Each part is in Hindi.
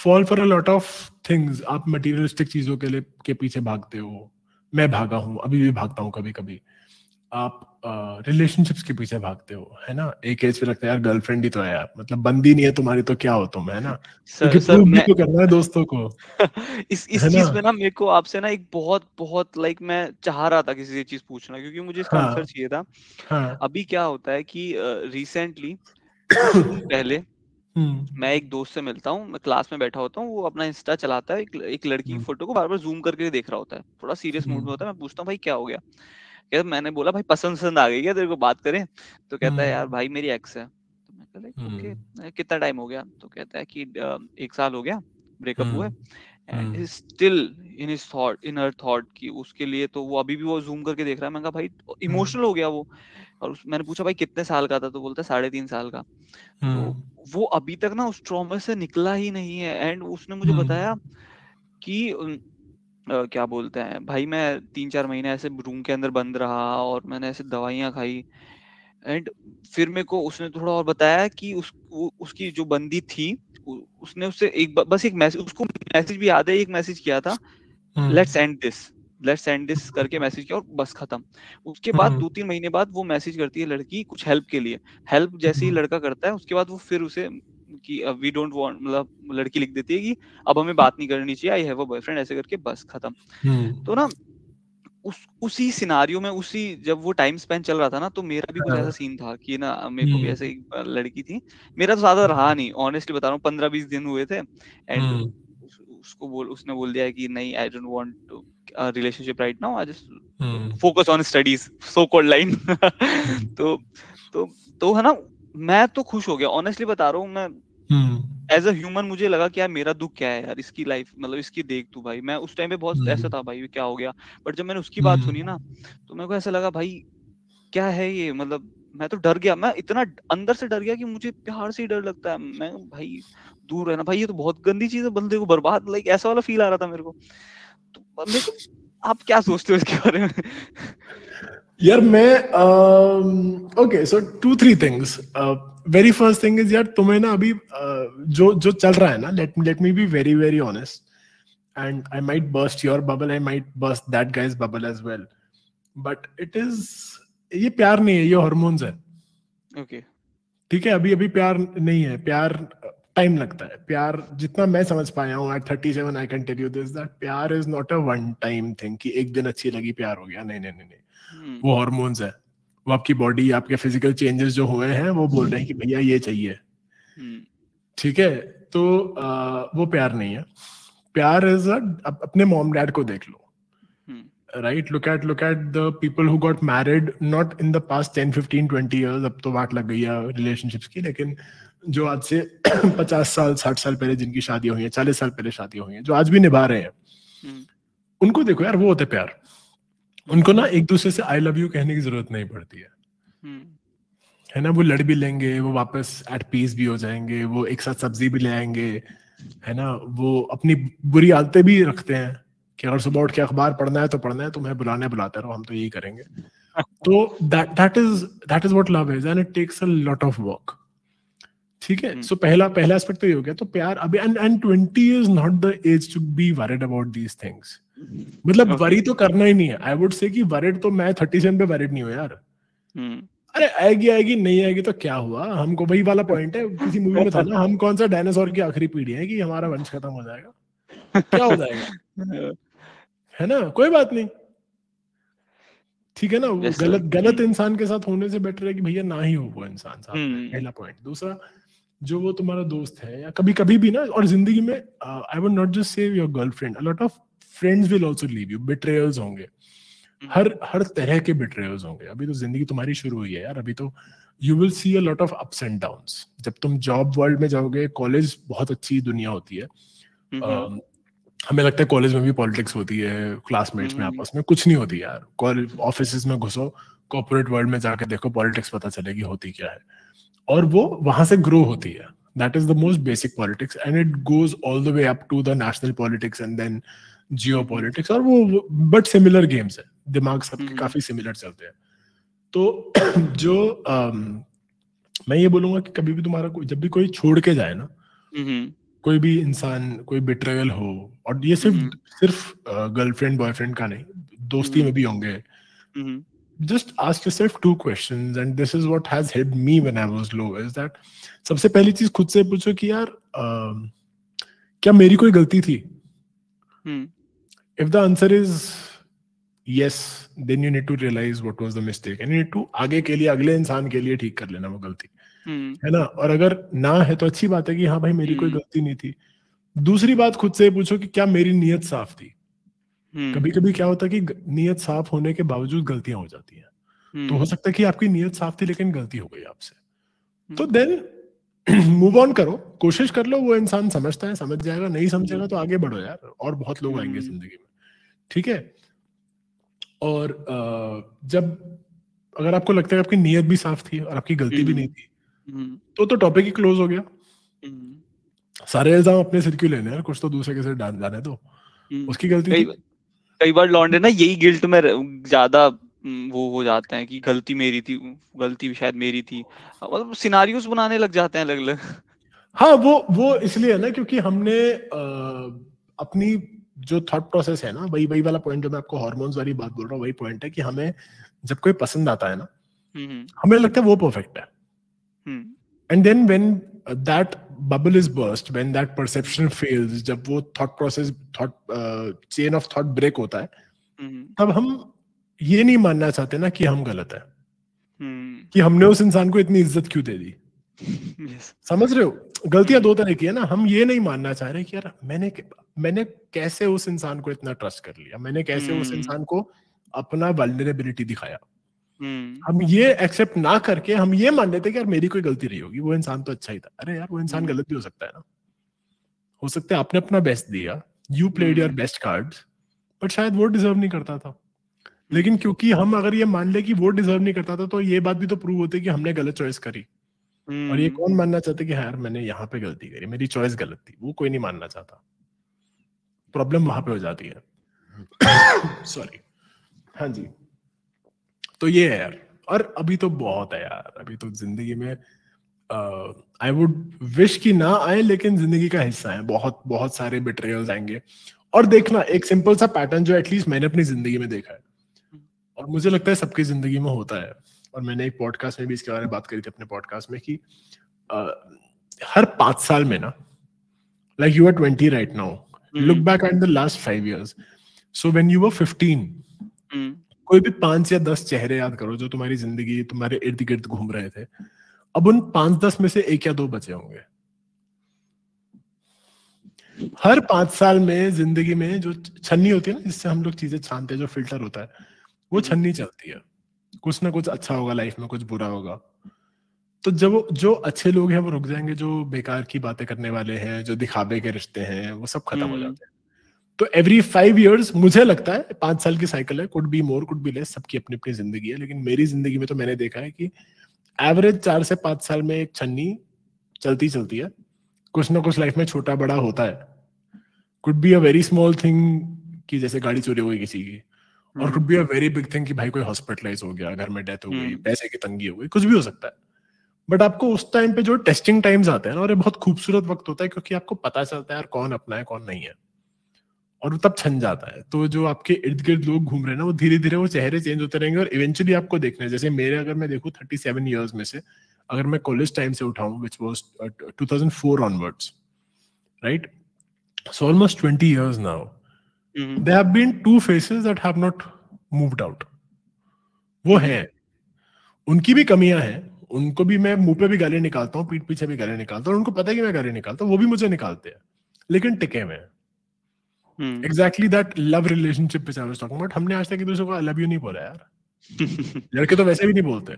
fall for a lot of things. आप materialistic चीजों के पीछे भागते हो, मैं भागा हूँ, अभी भी भागता हूँ कभी कभी. आप रिलेशनशिप्स के पीछे भागते हो, है ना. एक एज पे लगता है यार गर्लफ्रेंड ही तो है यार, मतलब बंदी नहीं है तुम्हारी तो क्या हो तुम, है ना. क्योंकि सर प्रूव भी मैं तो करना है दोस्तों को, इस है ना. चीज में ना मेरे को आपसे ना एक बहुत बहुत लाइक मैं चाह रहा था किसी से चीज पूछना, क्योंकि मुझे इसका आंसर हाँ चाहिए था. हाँ. अभी क्या होता है कि रिसेंटली कुछ दिन पहले मैं एक दोस्त से मिलता हूँ, मैं क्लास में बैठा होता हूँ, वो अपना इंस्टा चलाता है, एक लड़की की फोटो को बार बार जूम करके देख रहा होता है, थोड़ा सीरियस मूड में होता है. मैं पूछता हूँ भाई क्या हो गया. कहता मैंने बोला भाई पसंद पसंद आ गई क्या तेरे को, बात करें. तो कहता है यार भाई मेरी एक्स है. तो मैं कहा लाइक ओके, कितना टाइम हो गया. तो कहता है कि 1 साल हो गया ब्रेकअप हुए, and still in his thought, in her thought, कि उसके लिए तो वो अभी भी वो जूम करके देख रहा है. मैं कहा भाई इमोशनल हो गया वो. और मैंने पूछा भाई कितने साल का था, तो बोलता है 3.5 साल का. तो वो अभी तक ना उस ट्रॉमा से निकला ही नहीं है. एंड उसने मुझे बताया कि क्या बोलते हैं भाई, मैं 3-4 महीने ऐसे रूम के अंदर बंद रहा और मैंने ऐसे दवाइयां खाई. एंड फिर मेरे को उसने थोड़ा और बताया कि उसकी जो बंदी थी, उसने उससे बस एक मैसेज, उसको मैसेज भी याद है, एक मैसेज किया था, let's end this, let's end this करके मैसेज किया और बस खत्म. उसके बाद 2-3 महीने बाद वो मैसेज करती है लड़की कुछ हेल्प के लिए. हेल्प जैसे ही लड़का करता है उसके बाद वो फिर उसे कि वी डोंट वांट, मतलब लड़की लिख देती है कि अब हमें बात नहीं करनी चाहिए, आई हैव अ बॉयफ्रेंड, ऐसे करके बस खत्म. तो ना उसी सिनारियो में, उसी जब वो टाइम स्पेंड चल रहा था ना, तो मेरा भी कुछ ऐसा सीन था कि ना मेरे को भी ऐसे एक लड़की थी. मेरा तो ज्यादा रहा नहीं, ऑनेस्टली बता रहा हूँ, 15-20 दिन हुए थे. एंड उसने बोल दिया कि नहीं, I don't want to relationship right now, I just focus on studies, so called line. तो तो तो है ना, मैं तो खुश हो गया, ऑनेस्टली बता रहा हूँ. मैं एज अ ह्यूमन मुझे लगा कि यार मेरा दुख क्या है यार, इसकी लाइफ, मतलब इसकी देख तू भाई. मैं उस टाइम पे बहुत ऐसा था भाई क्या हो गया. बट जब मैंने उसकी बात सुनी ना, तो मेरे को ऐसा लगा भाई क्या है ये, मतलब मैं तो डर गया, मैं इतना अंदर से डर गया कि मुझे प्यार से ही डर लगता है. मैं भाई दूर रहना भाई, ये तो बहुत गंदी चीज है, बंदे को बर्बाद, लाइक ऐसा वाला फील आ रहा था मेरे को. तो मेरे को, आप क्या सोचते हो इसके बारे में? यार मैं okay, so 2-3 things. Very first thing is यार, तुम्हें ना अभी जो जो चल रहा है ना, let me be very very honest, and I might burst your bubble, I might burst that guys bubble as well, but it is, ये प्यार नहीं है, ये हॉर्मोन्स है. ओके. ठीक है, अभी अभी प्यार नहीं है. प्यार टाइम लगता है. प्यार जितना मैं समझ पाया हूँ at 37, I can tell you this, that प्यार is not a one time thing कि एक दिन अच्छी लगी प्यार हो गया. नहीं नहीं नहीं नहीं, वो हॉर्मोन्स है. वो आपकी बॉडी, आपके फिजिकल चेंजेस जो हुए हैं, वो बोल रहे हैं कि भैया ये चाहिए. ठीक है, तो वो प्यार नहीं है. प्यार इज अपने मॉम डैड को देख लो, right. look at the people who got married not in the past 10-15-20 years. अब तो वाट लग गई है रिलेशनशिप्स की, लेकिन जो आज से 50 साल 60 साल पहले जिनकी शादी हुई है, 40 साल पहले शादी हुई है, जो आज भी निभा रहे हैं, उनको देखो यार, वो होते प्यार. उनको ना एक दूसरे से आई लव यू कहने की जरूरत नहीं पड़ती है ना. वो लड़ भी लेंगे, वो वापस एट पीस भी हो जाएंगे, वो एक साथ सब्जी भी ले आएंगे, है ना. वो अपनी बुरी आदतें भी रखते हैं कि अगर सुबह उठ के अखबार पढ़ना है तो पढ़ना है, तुम्हें बुलाते रहो, हम तो यही करेंगे. तो that is what love is, and it takes a lot of work. ठीक है, सो पहला एस्पेक्ट तो ये हो गया. तो प्यार अभी, and 20 is not the age to be worried about these things. मतलब वरी तो करना ही नहीं है. आई वुड से कि वरिड तो मैं 37 पे वरिड नहीं हूँ यार. अरे आएगी आएगी, नहीं आएगी तो क्या हुआ. हमको वही वाला पॉइंट है, किसी मूवी में था ना, हम कौन सा डायनासोर की आखिरी पीढ़ी है कि हमारा वंश खत्म हो जाएगा. क्या हो जाएगा, है ना, कोई बात नहीं. ठीक है ना, वो गलत इंसान के साथ होने से बेटर है कि भैया ना ही हो वो इंसान साथ में. पहला पॉइंट. दूसरा, जो वो तुम्हारा दोस्त है, या कभी कभी भी ना, और जिंदगी में I would not just say your girlfriend, a lot of friends will also leave you. Betrayals होंगे, हर तरह के बिट्रेयल्स होंगे. अभी तो जिंदगी तुम्हारी शुरू हुई है यार. अभी तो you will see a lot of ups and downs. जब तुम जॉब वर्ल्ड में जाओगे, कॉलेज बहुत अच्छी दुनिया होती है. हमें लगता है कॉलेज में भी पॉलिटिक्स होती है, क्लासमेट्स में आपस में. कुछ नहीं होती यार. कॉलेज ऑफिस में घुसो, कॉर्पोरेट वर्ल्ड में जाके देखो, पॉलिटिक्स पता चलेगी होती क्या है. और वो वहां से ग्रो होती है. That is the most basic politics, and it goes all the way up to the national politics and then geopolitics. और वो बट सिमिलर गेम्स है, दिमाग सबके काफी सिमिलर चलते हैं. तो जो मैं ये बोलूंगा कि कभी भी तुम्हारा जब भी कोई छोड़ के जाए ना, कोई भी इंसान, कोई बिट्रेयल हो, और ये सिर्फ गर्लफ्रेंड बॉयफ्रेंड का नहीं, दोस्ती में भी होंगे, just ask yourself two questions, and this is what has helped me when I was low, is that सबसे पहली चीज खुद से पूछो कि यार क्या मेरी कोई गलती थी? If the answer is yes, then you need to realize what was the mistake, and you need to आगे के लिए, अगले इंसान के लिए ठीक कर लेना वो गलती, है ना? और अगर ना है तो अच्छी बात है कि हाँ भाई मेरी कोई गलती नहीं थी। दूसरी बात खुद से पूछो कि क्या मेरी नीयत साफ थी? कभी कभी क्या होता है कि नीयत साफ होने के बावजूद गलतियां हो जाती हैं, तो हो सकता है कि आपकी नीयत साफ थी लेकिन गलती हो गई आपसे, तो देन मूव ऑन करो, कोशिश कर लो, वो इंसान समझता है, समझ जाएगा, नहीं समझेगा तो आगे बढ़ो यार, और बहुत लोग आएंगे जिंदगी में, ठीक है? और जब अगर आपको लगता है आपकी नीयत भी साफ थी और आपकी गलती भी नहीं थी, तो टॉपिक ही क्लोज हो गया। सारे इल्जाम अपने सिर क्यों लेने यार, कुछ तो दूसरे के सिर डालने दो, उसकी गलती थी। कई बार लौंडे ना यही गिल्ट में ज्यादा वो हो जाते हैं कि गलती मेरी थी, गलती शायद मेरी थी, मतलब सिनारियोस बनाने लग जाते हैं अलग अलग। हाँ, वो इसलिए है ना क्योंकि हमने अपनी जो थॉट प्रोसेस है ना, वही वाला पॉइंट जो मैं आपको हार्मोन्स वाली बात बोल रहा हूँ, वही पॉइंट है कि हमें जब कोई पसंद आता है ना, हमें लगता है वो परफेक्ट है, and then when that bubble is burst, when that perception fails, जब वो thought process, chain of thought break होता है, तब हम ये नहीं मानना चाहते ना कि हम गलत है, कि हमने उस इंसान को इतनी इज्जत क्यों दे दी। समझ रहे हो? गलतियां दो तरह की है ना, हम ये नहीं मानना चाह रहे कि यार मैंने कैसे उस इंसान को इतना ट्रस्ट कर लिया, मैंने कैसे उस इंसान को अपना वल्नरेबिलिटी दिखाया। हम ये एक्सेप्ट ना करके हम ये मान लेते कि यार मेरी कोई गलती नहीं होगी, वो इंसान तो अच्छा ही था। अरे यार वो इंसान गलत भी हो सकता है ना, हो सकता है आपने अपना बेस्ट दिया, you played your best cards, but शायद वो डिजर्व नहीं करता था, लेकिन क्योंकि हम अगर ये मान ले कि वो डिजर्व नहीं करता था, तो ये बात भी तो प्रूव होती है कि हमने गलत चॉइस करी। और ये कौन मानना चाहते कि यार मैंने यहाँ पे गलती करी, मेरी चॉइस गलत थी, वो कोई नहीं मानना चाहता। प्रॉब्लम वहां पे हो जाती है। सॉरी। हाँ जी, तो ये है यार। और अभी तो बहुत है यार, अभी तो जिंदगी में आई वुड विश कि ना आए, लेकिन जिंदगी का हिस्सा है, बहुत बहुत सारे बिट्रेयल्स आएंगे। और देखना, एक सिंपल सा पैटर्न जो एटलीस्ट मैंने अपनी जिंदगी में देखा है, और मुझे लगता है सबकी जिंदगी में होता है, और मैंने एक पॉडकास्ट में भी इसके बारे में बात करी थी अपने पॉडकास्ट में, कि हर 5 साल में ना, like you are 20 right now, look back at the last 5 years, so when you were 15, कोई भी 5 या 10 चेहरे याद करो जो तुम्हारी जिंदगी, तुम्हारे इर्द गिर्द घूम रहे थे। अब उन 5-10 में से 1 या 2 बचे होंगे। हर 5 साल में जिंदगी में जो छन्नी होती है ना, जिससे हम लोग चीजें छानते हैं, जो फिल्टर होता है, वो छन्नी चलती है। कुछ ना कुछ अच्छा होगा लाइफ में, कुछ बुरा होगा। तो जब जो अच्छे लोग हैं वो रुक जाएंगे, जो बेकार की बातें करने वाले हैं, जो दिखावे के रिश्ते हैं, वो सब खत्म हो जाते हैं। तो एवरी 5 years मुझे लगता है 5 साल की साइकिल है, could be more could be less, सबकी अपनी अपनी जिंदगी है, लेकिन मेरी जिंदगी में तो मैंने देखा है कि एवरेज 4 से 5 साल में एक छन्नी चलती है। कुछ ना कुछ लाइफ में छोटा बड़ा होता है। Could be a very small thing कि जैसे गाड़ी चोरी हो गई किसी की, और could be a very big thing कि भाई कोई हॉस्पिटलाइज हो गया, घर में डेथ हो गई, पैसे की तंगी हो गई, कुछ भी हो सकता है। बट आपको उस टाइम पे जो टेस्टिंग टाइम्स आते हैं ना, और ये बहुत खूबसूरत वक्त होता है, क्योंकि आपको पता चलता है यार कौन अपना है कौन नहीं है, और तब छन जाता है। तो जो आपके इर्द गिर्द लोग घूम रहे हैं ना, वो धीरे धीरे वो चेहरे चेंज होते रहेंगे, और इवेंचुअली आपको देखना है। जैसे मेरे, अगर मैं देखूं 37 years में से, अगर मैं कॉलेज टाइम से उठाऊं, which was 2004 onwards, right, so almost 20 years now, there have been 2 faces that have not moved out. वो हैं, उनकी भी कमियां हैं, उनको भी मैं मुंह पे भी गाली निकालता हूँ, पीठ पीछे भी गाली निकालता हूँ, उनको पता है कि मैं गाली निकालता हूँ, वो भी मुझे निकालते हैं, लेकिन टिके हुए हैं। Exactly that love relationship which I was talking about. हमने आज तक एक दूसरे को I love you नहीं बोला यार। लड़के तो वैसे भी नहीं बोलते।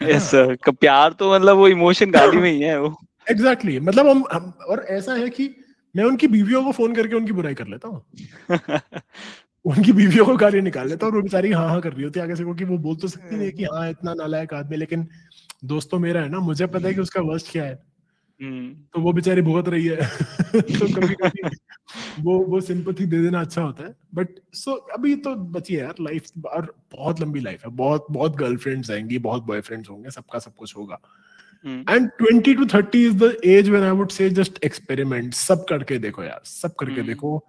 Yes sir, प्यार तो मतलब वो इमोशन गाली में ही है वो। Exactly, मतलब हम और ऐसा है कि मैं उनकी बीवियों को फोन करके उनकी बुराई कर लेता हूँ। उनकी बीवियों को गाली निकाल लेता हूँ, और वो बेचारी हाँ कर रही होती है आगे से, क्योंकि वो बोल तो सकती नहीं कि हाँ इतना नालायक आदमी, लेकिन दोस्तों मेरा है ना, मुझे पता है कि उसका वर्स्ट क्या है, तो वो बेचारी भुगत रही है। तो कभी कभी वो सिंपैथी दे देना अच्छा होता है। बट अभी तो बची है यार लाइफ, और बहुत लंबी लाइफ है, बहुत बहुत गर्लफ्रेंड्स आएंगी, बहुत बॉयफ्रेंड्स होंगे, सबका सब कुछ होगा, and 20 to 30 is the age when I would say just experiment, सब करके देखो यार, सब करके देखो,